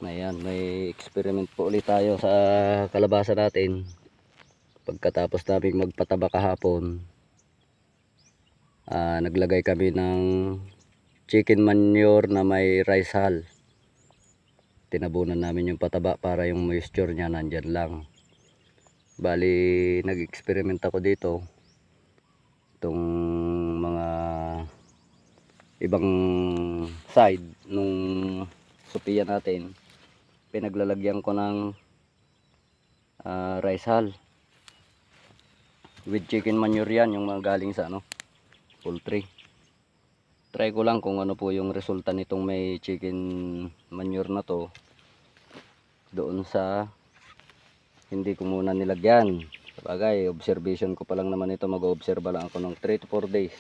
Ayan, may experiment po ulit tayo sa kalabasa natin. Pagkatapos namin magpataba kahapon, naglagay kami ng chicken manure na may rice hull. Tinabunan namin yung pataba para yung moisture niya nandyan lang. Bali, nag-experiment ako dito. Itong mga ibang side nung Sophia natin, pinaglalagyan ko ng rice hull with chicken manure. Yan yung mga galing sa poultry. Try ko lang kung ano po yung resulta nitong may chicken manure na to doon sa hindi ko muna nilagyan. Sabagay, observation ko pa lang naman ito. Mag-observe lang ako ng 3 to 4 days.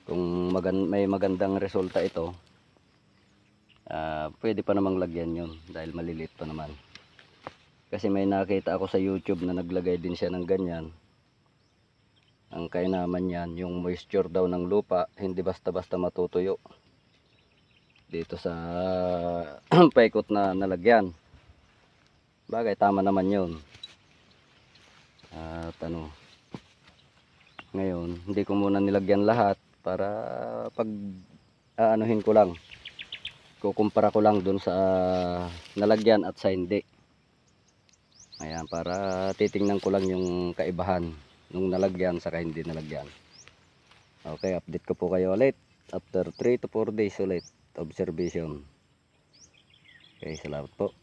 Kung may magandang resulta ito, pwede pa namang lagyan yun dahil maliliit pa naman. Kasi may nakita ako sa YouTube na naglagay din siya ng ganyan. Ang kainaman yan, yung moisture daw ng lupa hindi basta-basta matutuyo dito sa paikot na nalagyan. Bagay, tama naman yun. At ngayon hindi ko muna nilagyan lahat para pag aanuhin ko lang, kukumpara ko lang dun sa nalagyan at sa hindi. Ayan, para titingnan ko lang yung kaibahan nung nalagyan saka hindi nalagyan. Okay, update ko po kayo ulit after 3 to 4 days ulit observation. Okay, salamat po.